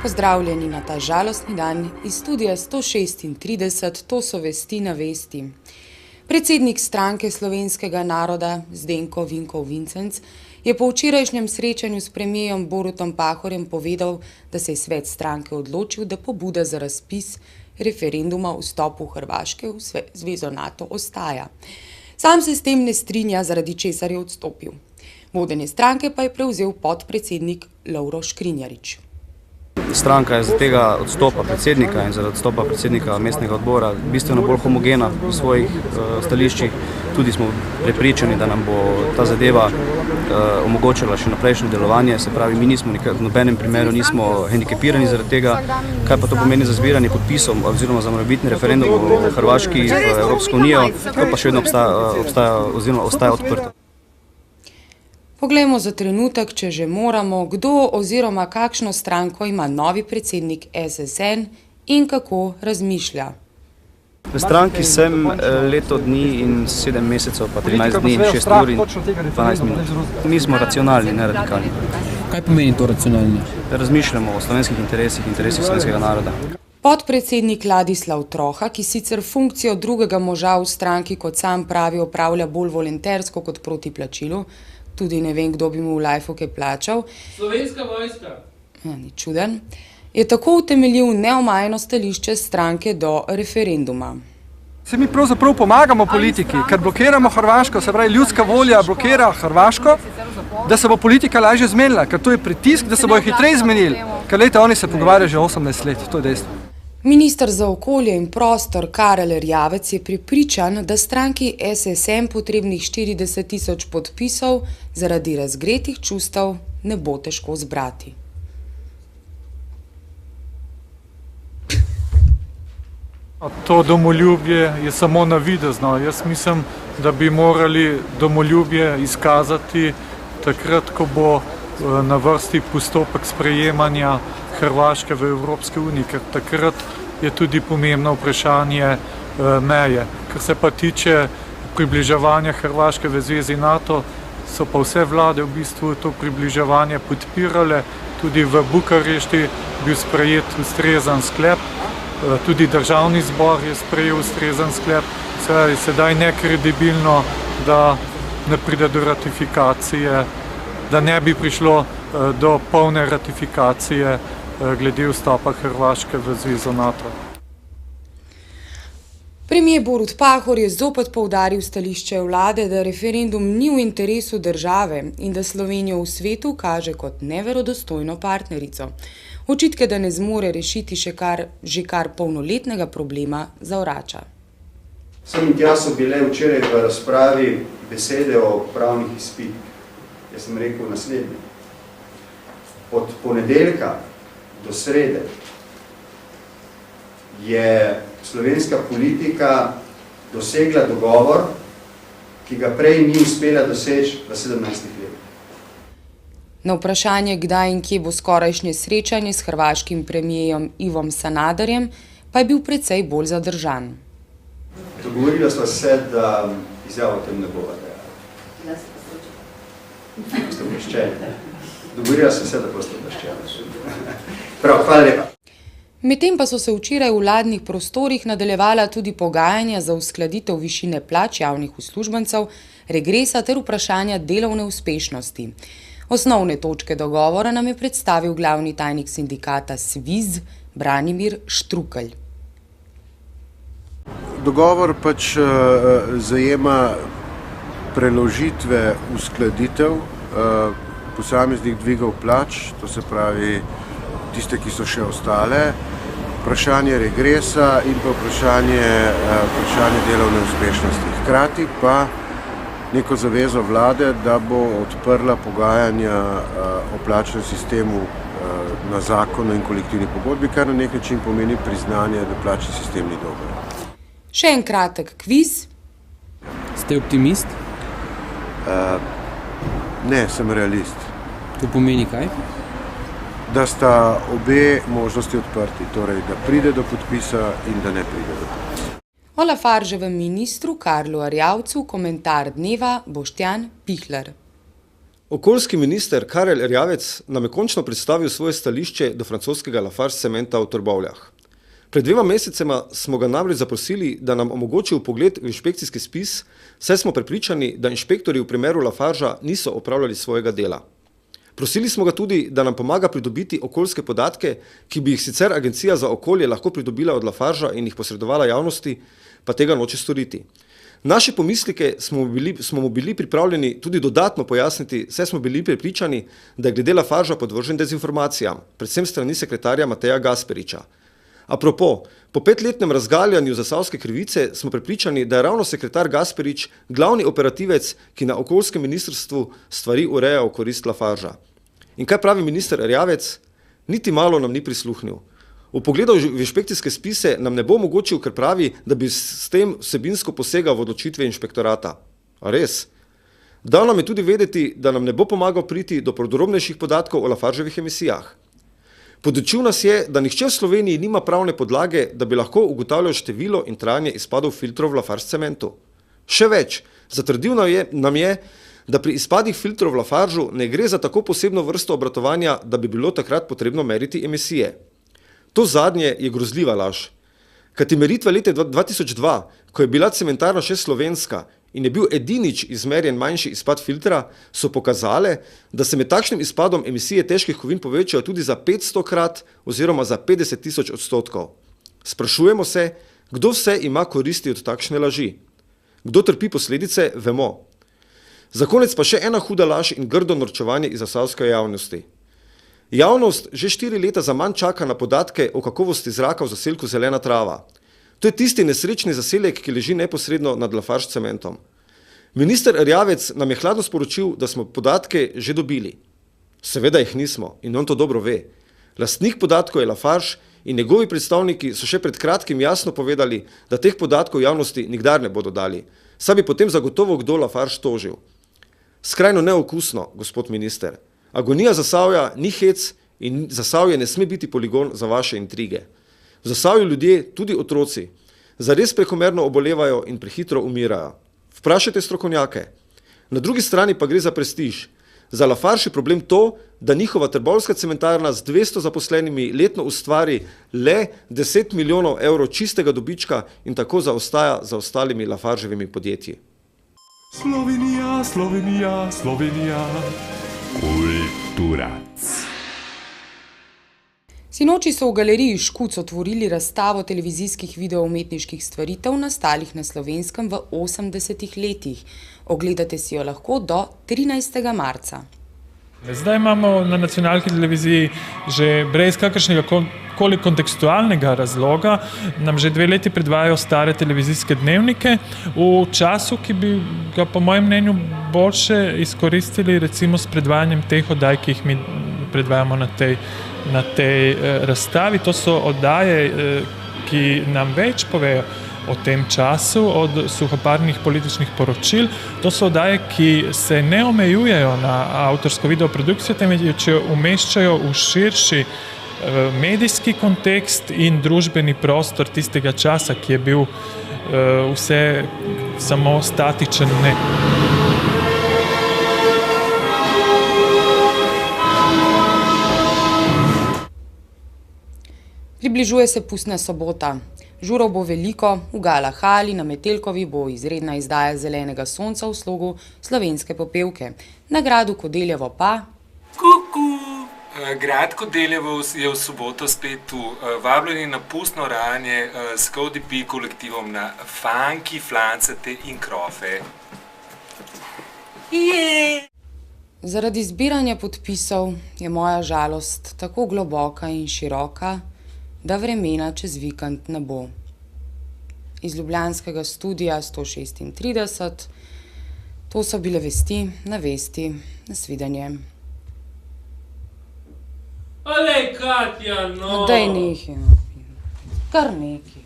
Pozdravljeni na ta žalostni dan iz studia 136, to so vesti na vesti. Predsednik stranke slovenskega naroda Zdenko Vinkov Vincenc je po včerajšnjem srečanju s premijerom Borutom Pahorjem povedal, da se je svet stranke odločil, da pobuda za razpis referenduma o vstopu Hrvaške v zvezo NATO ostaja. Sam se s tem ne strinja, zaradi česar je odstopil. Vodenje stranke pa je prevzel podpredsednik Lovro Škrinjarič. Stranka je za tega odstopa predsednika in zaradi odstopa predsednika mestnega odbora bistveno bolj homogena v svojih stališčih. Tudi smo prepričani, da nam bo ta zadeva omogočila še naprejšnje delovanje. Se pravi, mi nismo v nobenem primeru nismo hendikepirani zaradi tega. Kaj pa to pomeni za zbiranje podpisov oziroma za morebitni referendum o Hrvaški v Evropsko unijo, to pa še vedno ostaja odprto. Poglejmo za trenutek, če že moramo, kdo oziroma kakšno stranko ima novi predsednik SSN in kako razmišlja. V stranki sem leto dni in 7 mesecev, pa 13 dni, 6 ur in 12 minut. Mi smo racionalni, ne radikalni. Kaj pomeni to racionalni? Razmišljamo o slovenskih interesih slovenskega naroda. Podpredsednik Ladislav Troha, ki sicer funkcijo drugega moža v stranki, kot sam pravi, opravlja bolj volontersko kot proti plačilu, tudi ne vem, kdo bi mu v lajfu kaj plačal. Slovenska vojska. Ni čuden. Je tako utemeljil neomajno stališče stranke do referenduma. Se mi pravzaprav pomagamo politiki, ker blokiramo Hrvaško, se pravi ljudska volja blokira Hrvaško, da se bo politika lažje zmenila, ker to je pritisk, da se bojo hitreje zmenili, ker leta oni se pogovarjajo že 18 let, to je dejstvo. Minister za okolje in prostor Karel Erjavec je prepričan, da stranki SSN potrebnih 40 tisoč podpisov zaradi razgretih čustev ne bo težko zbrati. To domoljubje je samo navidezno. Jaz mislim, da bi morali domoljubje izkazati takrat, ko bo na vrsti postopek sprejemanja Hrvaške v Evropske unije, ker takrat je tudi pomembno vprašanje meje. Kar se pa tiče približevanja Hrvaške v zvezi NATO, so pa vse vlade v bistvu to približevanje podpirale. Tudi v Bukarešti bil sprejet ustrezen sklep, tudi državni zbor je sprejel ustrezen sklep. Sedaj nekredibilno, da ne pride do ratifikacije, da ne bi prišlo do polne ratifikacije glede vstopa Hrvaške v zvezo NATO. Premier Borut Pahor je zopet poudaril stališče vlade, da referendum ni v interesu države in da Slovenijo v svetu kaže kot neverodostojno partnerico. Očitke, da ne zmore rešiti že kar polnoletnega problema, zavrača. Sem in tja so bile včeraj v razpravi besede o pravnih izpitih. Jaz sem rekel naslednje. Od ponedeljka do srede je slovenska politika dosegla dogovor, ki ga prej ni uspela doseči v 17 letih. Na vprašanje, kdaj in kje bo skorajšnje srečanje s hrvaškim premijerom Ivom Sanaderjem, pa je bil precej bolj zadržan. Dogovorila sva se, da izjavo o tem ne bova dejala. Ste obveščeni. Dogovorila sva se, da boste obveščeni. Prav, hvala lepa. Medtem pa so se včeraj v vladnih prostorih nadaljevala tudi pogajanja za uskladitev višine plač javnih uslužbencev, regresa ter vprašanja delovne uspešnosti. Osnovne točke dogovora nam je predstavil glavni tajnik sindikata SVIZ Branimir Štrukelj. Dogovor pač zajema preložitve uskladitev posameznih dvigov plač, to se pravi tiste, ki so še ostale, vprašanje regresa in pa vprašanje delovne uspešnosti. Hkrati pa neko zavezo vlade, da bo odprla pogajanja o plačnem sistemu na zakonu in kolektivni pogodbi, kar na nek način pomeni priznanje, da plačni sistem ni dober. Še en kratek kviz. Ste optimist? Ne, sem realist. To pomeni kaj? Da sta obe možnosti odprti, torej da pride do podpisa in da ne pride do podpisa. O Lafargevem ministru Karlu Erjavcu komentar dneva Boštjan Pihler. Okoljski minister Karel Erjavec nam je končno predstavil svoje stališče do francoskega Lafarge cementa v Trbovljah. Pred 2 mesecema smo ga namreč zaprosili, da nam omogoči vpogled v inšpekcijski spis, saj smo prepričani, da inšpektorji v primeru Lafargea niso opravljali svojega dela. Prosili smo ga tudi, da nam pomaga pridobiti okoljske podatke, ki bi jih sicer Agencija za okolje lahko pridobila od Lafargea in jih posredovala javnosti, pa tega noče storiti. Naše pomislike smo mu bili pripravljeni tudi dodatno pojasniti, saj smo bili prepričani, da je glede Lafargea podvržen dezinformacijam, predvsem strani sekretarja Mateja Gasperiča. Apropo, po 5-letnem razgaljanju zasavske krivice smo prepričani, da je ravno sekretar Gasperič glavni operativec, ki na okoljskem ministrstvu stvari ureja v korist Lafargea. In kaj pravi minister Erjavec? Niti malo nam ni prisluhnil. V pogledu v inšpekcijske spise nam ne bo omogočil, ker pravi, da bi s tem vsebinsko posegal v odločitve inšpektorata. A res? Dal nam je tudi vedeti, da nam ne bo pomagal priti do podrobnejših podatkov o Lafargeovih emisijah. Podučil nas je, da nihče v Sloveniji nima pravne podlage, da bi lahko ugotavljal število in trajanje izpadov filtrov v Lafarge cementu. Še več, zatrdil nam je, da pri izpadih filtrov v Lafargeu ne gre za tako posebno vrsto obratovanja, da bi bilo takrat potrebno meriti emisije. To zadnje je grozljiva laž. Kajti meritve leta 2002, ko je bila cementarna še slovenska in je bil edinič izmerjen manjši izpad filtra, so pokazale, da se med takšnim izpadom emisije težkih kovin povečajo tudi za 500-krat oziroma za 50 000 %. Sprašujemo se, kdo vse ima koristi od takšne laži. Kdo trpi posledice, vemo. Za konec pa še ena huda laž in grdo norčevanje iz zasavske javnosti. Javnost že 4 leta zaman čaka na podatke o kakovosti zraka v zaselku Zelena trava. To je tisti nesrečni zaselek, ki leži neposredno nad Lafarge cementom. Minister Erjavec nam je hladno sporočil, da smo podatke že dobili. Seveda jih nismo in on to dobro ve. Lastnik podatkov je Lafarge in njegovi predstavniki so še pred kratkim jasno povedali, da teh podatkov javnosti nikdar ne bodo dali. Saj bi potem zagotovo kdo Lafarge tožil. Skrajno neokusno, gospod minister. Agonija Zasavja ni hec in Zasavje ne sme biti poligon za vaše intrige. V Zasavju ljudje, tudi otroci, zares prekomerno obolevajo in prehitro umirajo. Vprašajte strokovnjake. Na drugi strani pa gre za prestiž. Za Lafarge je problem to, da njihova trbovljska cementarna z 200 zaposlenimi letno ustvari le 10 milijonov evrov čistega dobička in tako zaostaja za ostalimi Lafargevimi podjetji. Slovenija, Slovenija, Slovenija. Kulturac. Sinoči so v galeriji Škuc otvorili razstavo televizijskih videoumetniških stvaritev nastalih na Slovenskem v 80 letih. Ogledate si jo lahko do 13. marca. Zdaj imamo na nacionalki televiziji že brez kakršnega koli kontekstualnega razloga, nam že 2 leti predvajajo stare televizijske dnevnike v času, ki bi ga po mojem mnenju boljše izkoristili recimo s predvajanjem teh oddaj, ki jih mi predvajamo na tej razstavi. To so oddaje, ki nam več povejo o tem času, od suhoparnih političnih poročil. To so oddaje, ki se ne omejujejo na avtorsko videoprodukcijo, temveč jo umeščajo v širši medijski kontekst in družbeni prostor tistega časa, ki je bil vse samo statičen. Približuje se pustna sobota. Žurov bo veliko, v Gala hali na Metelkovi bo izredna izdaja Zelenega sonca v slogu slovenske popevke. Na gradu Kodeljevo pa... Kuku! Grad Kodeljevo je v soboto spet tu. Vabljeni na pustno rajanje s KDP kolektivom na funky, flancate in krofe. Zaradi zbiranja podpisov je moja žalost tako globoka in široka, da vremena čez vikend ne bo. Iz ljubljanskega studia 136, to so bile vesti na vesti. Nasvidenje. Olej, Katja, no! Daj nekaj, kar nekaj.